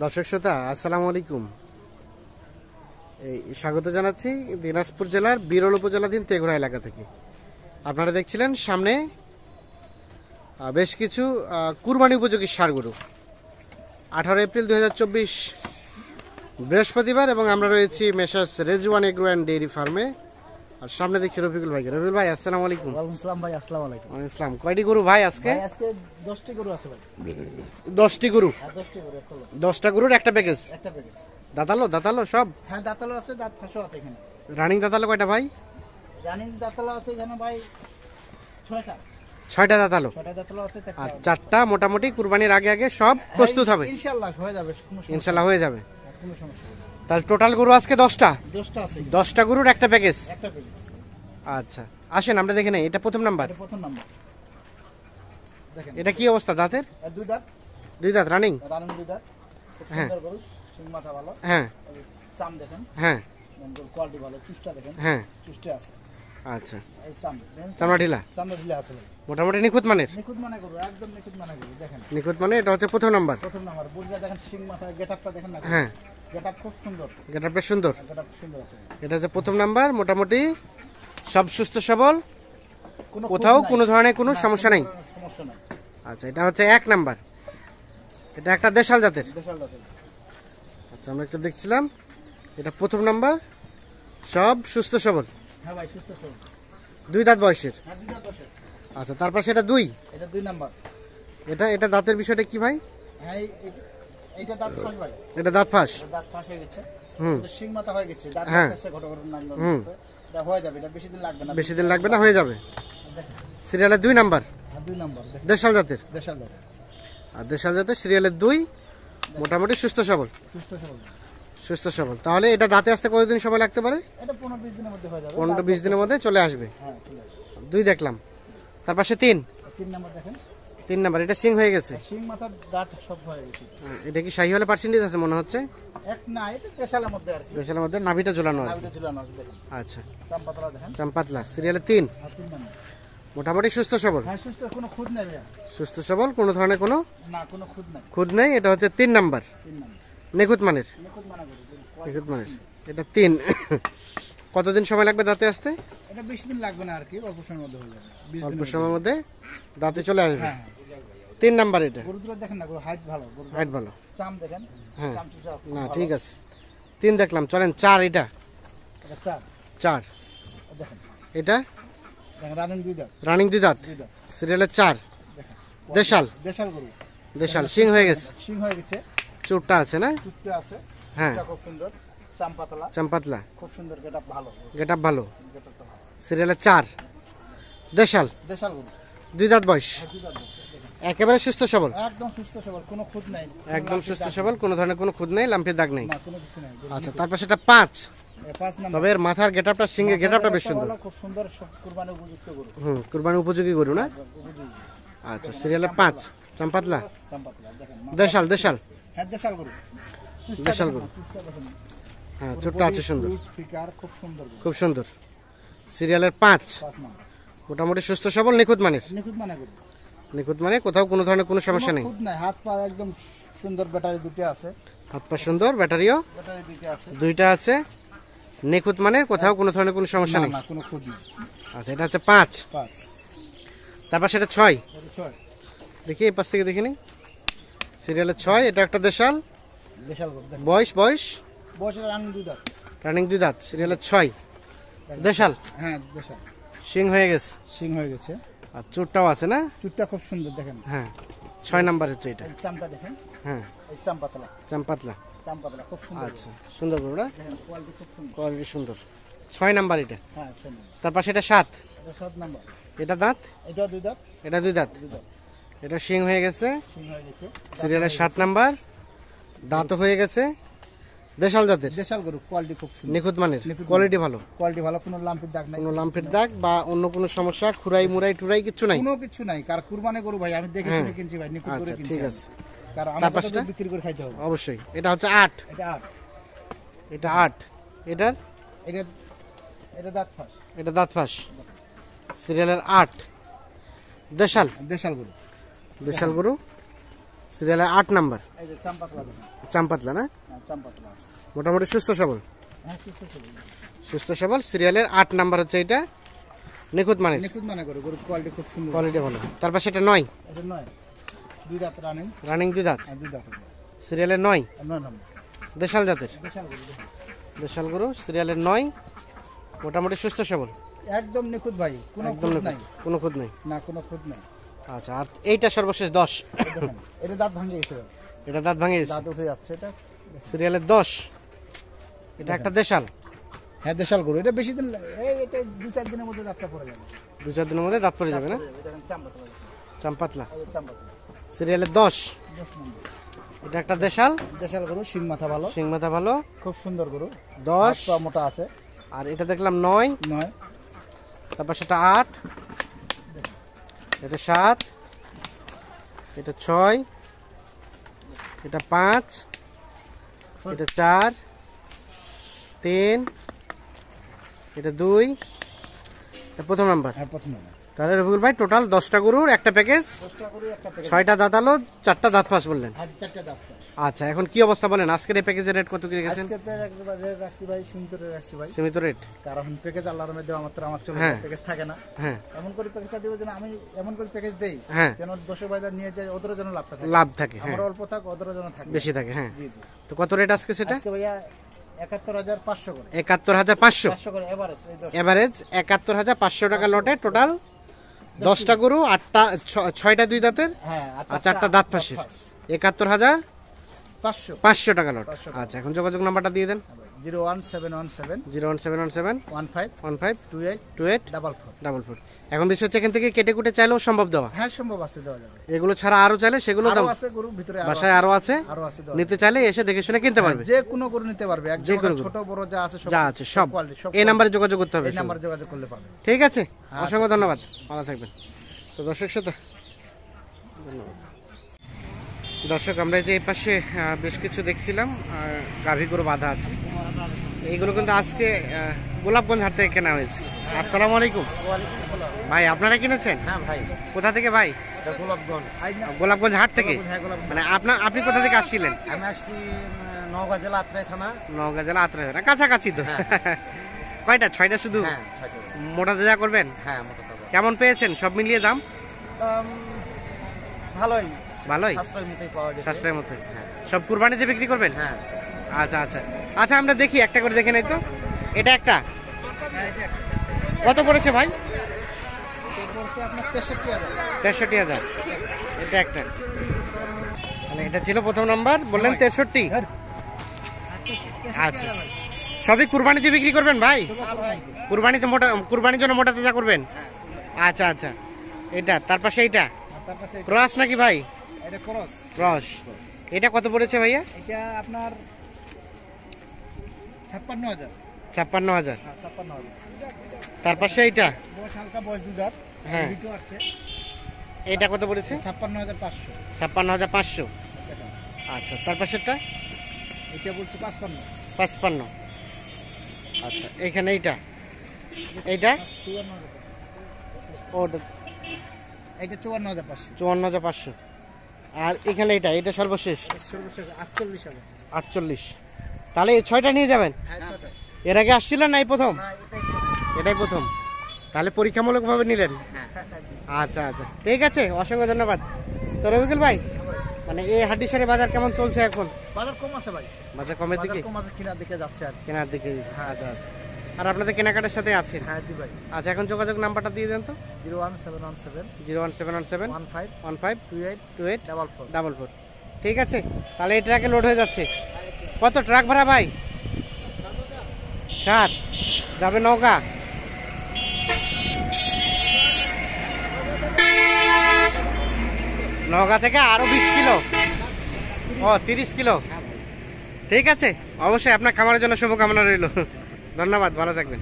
দর্শক শ্রোতা আসসালামু আলাইকুম। এই স্বাগত জানাচ্ছি দিনাজপুর জেলার বিরল উপজেলাধীন তেঘরা এলাকা থেকে। আপনারা দেখছিলেন সামনে বেশ কিছু কুরবানি উপযোগী ষাঁড় গরু। 18 এপ্রিল 2024 বৃহস্পতিবার, এবং আমরা রয়েছি messrs Rezwan agro and dairy ফার্মে। আর সামনে দেখছি রফিকুল ভাইকে। রফিকুল ভাই আসসালামু আলাইকুম। ওয়ালাইকুম আসসালাম ভাই। আসসালামু আলাইকুম। ওয়ালাইকুম আসসালাম। কয়টি গরু ভাই আজকে? আজকে 10টি গরু আছে ভাই। 10টি গরু। হ্যাঁ 10টি গরু একটা 10টা গরুর একটা প্যাকেজ। একটা প্যাকেজ। দাঁতালো সব? হ্যাঁ দাঁতালো আছে, দাঁত ফাঁসও আছে এখানে। রানিং দাঁতালো কয়টা ভাই? রানিং দাঁতালো আছে এখানে ভাই 6টা। 6টা দাঁতালো। 6টা দাঁতালো আছে, আর 4টা মোটামুটি কুরবানির আগে আগে সব প্রস্তুত হবে। ইনশাআল্লাহ হয়ে যাবে, ইনশাআল্লাহ হয়ে যাবে। কোনো সমস্যা নেই। তাহলে টোটাল গরু আজকে 10টা। 10টা আছে। 10টা গরুর একটা প্যাকেজ। একটা প্যাকেজ। আচ্ছা আসেন আমরা দেখে নেই। এটা প্রথম নাম্বার। এটা প্রথম নাম্বার। দেখেন এটা কি অবস্থা দাঁতের? দুই দাঁত। দুই দাঁত রানিং। রানিং দুই দাঁত। খুব হ্যাঁ। সুন্দর গরু, সিং মাথা ভালো। হ্যাঁ চাম দেখেন। হ্যাঁ কোয়ালিটি ভালো, চুষ্টা দেখেন। হ্যাঁ চুষ্টে আছে। আচ্ছা এই চাম দেখেন। চামড়া ঢিলা। চামড়া ঢিলা আছে ভাই। মোটামুটি নিখুঁত মানের। নিখুঁত মানে গরু, একদম নিখুঁত মানে গরু দেখেন। নিখুঁত মানে এটা হচ্ছে প্রথম নাম্বার। প্রথম নাম্বার। বুঝলা দেখেন, সিং মাথা গেটআপটা দেখেন না? হ্যাঁ গেটআপ খুব সুন্দর। গেটআপ বেশ সুন্দর। গেটআপ সুন্দর আছে। এটা হচ্ছে প্রথম নাম্বার। মোটামুটি সব সুস্থ সবল, কোনো কোথাও খুঁত নাই। কোনো ধরনের কোনো না, সমস্যা নেই। কোনো সমস্যা নাই। আচ্ছা এটা হচ্ছে 1 নাম্বার। এটা একটা দেশাল জাতের। দেশাল জাতের। আচ্ছা আমরা একটু দেখছিলাম, এটা প্রথম নাম্বার, সব সুস্থ সবল, হ্যাঁ ভাই সুস্থ সবল। 2 দাঁত বয়সের। হ্যাঁ দুই দাঁত বসে। আচ্ছা তারপর সেটা 2। এটা 2 নাম্বার। এটা দাঁতের বিষয়টা কি ভাই? হ্যাঁ এইটা দাঁত ফাঁস ভাই। এটা দাঁত ফাঁস। এটা দাঁত ফাঁস হয়ে গেছে। হুম। এটা সিং মাথা হয়ে গেছে। দাঁত হ্যাঁ। আছে ঘট ঘট নাম। হুম। এটা হয়ে যাবে, এটা বেশি দিন লাগবে না। বেশি দিন লাগবে না, হয়ে যাবে। দেখেন। সিরিয়ালের 2 নাম্বার, হ্যাঁ 2 নাম্বার দেখেন। দেশাল জাতের। দেশাল জাত। আর দেশাল জাতের সিরিয়ালের 2, মোটামুটি সুস্থ সবল। সুস্থ সবল। সুস্থ সবল। তাহলে এটা দাঁতে আসতে কতদিন সময় লাগতে পারে? এটা 15-20 দিনের মধ্যে হয়ে যাবে। 15-20 দিনের মধ্যে চলে আসবে। হ্যাঁ চলে আসবে। 2 দেখলাম, তার পাশে 3। 3 নাম্বার দেখেন। 3 নাম্বার, এটা সিং হয়ে গেছে। সিং মাথার দাঁত সব হয়ে গেছে। এটা কি শাহিওয়ালা পার্সেন্টেজ আছে মনে হচ্ছে? এক না, এটা দেশালের মধ্যে আর কি। দেশালের মধ্যে নাভিটা ঝোলানো আছে। নাভিটা ঝুলানো আছে দেখেন। আচ্ছা চাম্পাতলা দেখেন। চাম্পাতলা, সিরিয়ালের 3, আর 3 নাম্বার। মোটামুটি সুস্থ সবল। হ্যাঁ সুস্থ, কোনো খুদ নাই ভাইয়া। সুস্থ সবল, কোনো ধরনের কোনো না, কোনো খুদ নাই। খুদ নেই। এটা হচ্ছে 3 নাম্বার, 3 নাম্বার। নিখুঁত মানের। নিখুঁত মানা গরু। নিখুঁত মানের। এটা 3। কতদিন সময় লাগবে দাঁতে আসতে? এটা বেশি দিন লাগবে না আর কি, অল্প সময়ের মধ্যে হয়ে যাবে। 20 অল্প দিনের সময়ের মধ্যে দাঁতে চলে আসবে। হ্যাঁ 3 নাম্বার এটা। গরুগুলো দেখেন না, গরু হাইট ভালো, গরু হাইট ভালো। চাম দেখেন। হ্যাঁ। চাম চুষা খুব না ভালো। ঠিক আছে। 3 দেখলাম, চলেন 4। এটা এটা চার 4। দেখেন। এটা দেখেন রানিং 2 দাঁত। রানিং 2 দাঁত, 2 দাঁত সিরিয়ালের 4, দেখেন। দেশাল। দেশাল গরু। দেশাল সিং হয়ে গেছে। সিং হয়ে গেছে। চুটটা আছে না? চুটটা আছে। হ্যাঁ এটা খুব সুন্দর। চাম পাতলা। চাম্পাতলা, খুব সুন্দর, গেটআপ ভালো। গেটআপ ভালো, গেটআপটা ভালো। সিরিয়ালের 4, দেশাল, দেশাল গরু। 2 দাঁত বয়স, 2 দাঁত দেখেন। একেবারে সুস্থ সবল। একদম সুস্থ সবল, কোনো খুদ নাই। একদম সুস্থ সবল, কোনো ধরনের কোনো খুদ নেই, লাম্পের দাগ নেই। না, কোনো কিছু নাই। আচ্ছা তারপর সেটা 5। 5 নাম্বার। তবে এর মাথার গেটআপটা, সিংহের গেটআপটা বেশ সুন্দর। খুব সুন্দর, সব কুরবানি উপযুক্ত গরু। কুরবানি উপযোগী গরু না? উপযোগী। আচ্ছা সিরিয়ালের 5, চাম্পাতলা, চাম্পাতলা দেখেন। দেশাল। দেশাল হ্যাঁ দেশাল গরু। দেশাল গরু। চুষ্টা দেখেন। হ্যাঁ চুটটা আছে সুন্দর, ফিকার খুব সুন্দর গরু। খুব সুন্দর। সিরিয়ালের 5, 5 নাম্বার। মোটামুটি সুস্থ সবল, নিখুঁত মানের। নিখুঁত মানে গরু। নিখুঁত মানে কোথাও কোনো ধরনের কোনো সমস্যা নেই। খুদ নাই, হাত পা একদম সুন্দর। ব্যাটারি দুটো আছে। হাত পা সুন্দর, ব্যাটারিও ব্যাটারি দুটো আছে। 2টা আছে। নিখুঁত মানের, কোথাও কোনো ধরনের কোনো সমস্যা না নেই। না, কোনো খুদ নেই। আচ্ছা এটা হচ্ছে 5। 5 তারপর সেটা 6। এটা 6। দেখি এই পাশ থেকে দেখি নি। সিরিয়ালের 6, এটা একটা দেশাল। দেশাল গরু দেখেন। বয়স বয়সের রানিং 2 দাঁত। রানিং 2 দাঁত, সিরিয়ালের 6, দেশাল, হ্যাঁ দেশাল। সিং হয়ে গেছে। সিং হয়ে গেছে। আর চুটটাও আছে না? চুটটা খুব সুন্দর দেখেন। হ্যাঁ 6 নাম্বার হচ্ছে এটা। এই চামটা দেখেন। হ্যাঁ এই চাম্পাতলা। চাম্পাতলা। চাম্পাতলা খুব সুন্দর। আচ্ছা সুন্দর গরু না? দেখেন কোয়ালিটি খুব সুন্দর। কোয়ালিটি সুন্দর। 6 নাম্বার এটা। হ্যাঁ সুন্দর। তারপর সেটা 7। এটা 7 নাম্বার। এটা দাঁত, এটা 2 দাঁত। এটা 2 দাঁত, 2 দাঁত। এটা সিং হয়ে গেছে। সিং হয়ে গেছে। সিরিয়ালের 7 নাম্বার, দাঁতও হয়ে গেছে। দেশাল জাতের, দেশাল গরু, কোয়ালিটি খুব সুন্দর। নিখুঁত মানের, নিখুঁত কোয়ালিটি ভালো, কোয়ালিটি ভালো, কোনো লাম্পের দাগ নাই। কোনো লাম্পের দাগ বা অন্য কোনো সমস্যা, খুরাই মুরাই টুরাই কিছু নাই। কোনো কিছু নাই। কার কুরবানি গরু ভাই, আমি দেখে শুনে কিনছি ভাই, নিখুঁত করে আচ্ছা কিনছি। ঠিক আছে, কারণ তারপর আমাদের সেটা? বিক্রি করে খাইতে হবে। অবশ্যই। এটা হচ্ছে 8। এটা 8। এটা 8। এটার এটা এটা দাঁত ফাঁস। এটা দাঁত ফাঁস, সিরিয়ালের 8, দেশাল, দেশাল গরু। দেশাল গরু সিরিয়ালে 8 নাম্বার। এই যে চাম্পাতলা দেখুন। চাম্পাতলা না? হ্যাঁ, চাম্পাতলা আছে। মোটামুটি সুস্থ সবল। হ্যাঁ, সুস্থ সবল। সুস্থ সবল সিরিয়ালের 8 নাম্বার হচ্ছে এটা। নিখুঁত মানে নিখুঁত মানে গরু, গরুর কোয়ালিটি খুব সুন্দর। কোয়ালিটি ভালো। তারপর সেটা 9 এটা নয়, 2 দাঁত রানিং। রানিং 2 দাঁত আর 2 দাঁত সিরিয়ালের 9 9 নম্বর। দেশাল জাতের। বিশাল গরু দেখুন। দেশাল গরু সিরিয়ালের 9 মোটামুটি সুস্থ সবল। একদম নিখুঁত ভাই, কোনো একদম খুঁত নিখুঁত, নাই। কোনো খুঁত নেই। না, কোনো খুঁত নাই। আচ্ছা, আর এইটা সর্বশেষ 10 এই দেখেন, এটা দাঁত ভাঙে গেছে। এটা দাঁত ভাঙে গেছে দাঁত উঠে যাচ্ছে এটা। সিরিয়ালের 10। এটা একটা দেশাল। হ্যাঁ, দেশাল গরু। এটা বেশি দিন এটা 2-4 দিনের মধ্যে দাঁতটা পড়ে যাবে। 2-4 দিনের মধ্যে দাঁত পড়ে যাবে না? এটা দেখেন চাম্পাতলা। চাম্পাতলা এই যে চাম্পাতলা। সিরিয়ালের 10। 10 নম্বর। এটা একটা দেশাল, দেশাল গরু, শিং মাথা ভালো, সিং মাথা ভালো। খুব সুন্দর গরু। 10 হাত পা মোটা আছে। আর এটা দেখলাম 9, 9, তারপর সেটা 8, এটা 7, এটা 6, এটা 5, এটা 4, 3, এটা 2, এটা প্রথম নাম্বার। হ্যাঁ, প্রথম নম্বর। তাহলে রবিউল ভাই টোটাল 10টা গরুর একটা প্যাকেজ, 10টা গরু একটা প্যাকেজ। 6টা দাঁত আলো, 4টা দাঁত ফাঁস বললেন। আর 4টা দাঁত। আচ্ছা, এখন কি অবস্থা বলেন? আজকের এই প্যাকেজের রেট কত করে গেছেন? আজকে তো একবারে রাখছি ভাই, সীমিত রেট রাখছি ভাই। সীমিত রেট। কারণ প্যাকেজ আল্লাহর মধ্যে আমার চলে হ্যাঁ। প্যাকেজ থাকে না। হ্যাঁ এমন করে প্যাকেজটা দিব যেন আমি এমন করে প্যাকেজ দেই হ্যাঁ, যেন দর্শক ভাইরা নিয়ে যায়, ওদেরও যেন লাভটা থাকে। লাভ থাকে। হ্যাঁ, আমার অল্প থাক, ওদেরও যেন থাকে বেশি থাকে। হ্যাঁ, জি জি। তো কত রেট আজকে সেটা? আজকে ভাইয়া 71,500 করে। 71,500 500 করে এভারেজ। এই 10 এভারেজ 71,500 টাকা লটে টোটাল 10টা গরু, 8টা 6টা 2 দাঁতের হ্যাঁ, আর 4টা দাঁত ফাঁসের। 71,500 500 টাকা লট। আচ্ছা, এখন যোগাযোগ নাম্বারটা দিয়ে দেন। 01717 01717 15 15 28 28 44। 44। এখন বিষয় হচ্ছে এখান থেকে কেটে কুটে চাইলেও সম্ভব দেওয়া। হ্যাঁ, সম্ভব আছে, দেওয়া যাবে। এগুলো ছাড়া আরো চাইলে সেগুলো আরো দাম আছে গরু ভিতরে, বাসায় আরো আছে, আরো আছে দেওয়া নিতে চাইলে এসে দেখে শুনে কিনতে পারবে। যাবে। যে কোনো গরু নিতে পারবে, যে কোনো ছোট বড় যা আছে যা আছে সব কোয়ালিটি, সব এই নাম্বারে যোগাযোগ করতে হবে। এই নাম্বারে যোগাযোগ করলে পাবে। ঠিক আছে, অসংখ্য ধন্যবাদ, ভালো থাকবেন। তো দর্শক শ্রোতা, ধন্যবাদ। দর্শক, আমরা যে এই পাশে বেশ কিছু দেখছিলাম গাভী গরু বাঁধা আছে। এইগুলো কিন্তু আজকে গোলাপগঞ্জ হাট থেকে কেনা হয়েছে। আসসালামু আলাইকুম ভাই, আপনারা কিনেছেন? হ্যাঁ ভাই, কোথা থেকে ভাই? গোলাপগঞ্জ। গোলাপগঞ্জ হাট থেকে। হ্যাঁ, গোলাপগঞ্জ। মানে আপনি কোথা থেকে আসছিলেন? আমি আসছি নওগাঁ জেলা আত্রাই থানা। নওগাঁ জেলা আত্রাই, কাছাকাছি তো। কয়টা? 6টা শুধু? হ্যাঁ, মোটা তাজা করবেন? হ্যাঁ, মোটা তাজা। কেমন পেয়েছেন সব মিলিয়ে দাম? ভালোই, ভালোই, সাশ্রয় মতোই পাওয়া গেছে। সাশ্রয়ের মতো। সব কুরবানিতে বিক্রি করবেন? হ্যাঁ। আচ্ছা আচ্ছা আচ্ছা, আমরা দেখি একটা করে দেখে নেই তো। এটা একটা কত পড়েছে ভাই? আপনার 63,000। 63,000। এটা একটা, মানে এটা ছিল প্রথম নাম্বার, বললেন 63। আচ্ছা, সবই কুরবানিতে বিক্রি করবেন ভাই? কুরবানিতে মোটা, কুরবানির জন্য মোটা তাজা করবেন? আচ্ছা আচ্ছা, এটা তার পাশে এইটা ক্রস নাকি ভাই? এটা ক্রস। ক্রস। এটা কত পড়েছে ভাইয়া? এটা আপনার 56,000। 56,000। হ্যাঁ, 56,000। তার পাশে এইটা? বয়স হালকা, বয়স 2 দাঁত। হ্যাঁ। ভিডিও আছে। এটা কত পড়েছে? 56,500। 56,500। আচ্ছা, তার পাশেরটা? এটা বলছে 55। 55। আচ্ছা, এখানে এইটা? এইটা 54,000। ওটা এটা 54,500। 54,500। আর এখানে এটা সর্বশেষ সর্বশেষ 48,000। 48। তাহলে এই 6টা নিয়ে যাবেন? হ্যাঁ, 6টা। এর আগে আসছিলেন না এই প্রথম? না, এটাই প্রথম। তাহলে পরীক্ষামূলকভাবে নিলেন? আচ্ছা আচ্ছা, ঠিক আছে, অসংখ্য ধন্যবাদ। তো রবিকুল ভাই, মানে এই হাটিসারি বাজার কেমন চলছে এখন? বাজার কম আছে ভাই, বাজার কমের দিকে? বাজার কম আছে, কিনার দিকে যাচ্ছে আর কি। কেনার দিকে। আচ্ছা আচ্ছা, আর আপনাদের কেনাকাটার সাথে আছেন? হ্যাঁ জি ভাই। আচ্ছা, এখন যোগাযোগ নাম্বারটা দিয়ে দেন তো। 01717 01717 15 15 28 28 44। 44। ঠিক আছে, তাহলে এই ট্রাকে লোড হয়ে যাচ্ছে। কত ট্রাক ভাড়া ভাই? 7 যাবে নওগাঁ। নওগাঁ থেকে আরো 20 কিলো, ও 30 কিলো। ঠিক আছে, অবশ্যই আপনার খামারের জন্য শুভকামনা রইল। ধন্যবাদ, ভালো থাকবেন।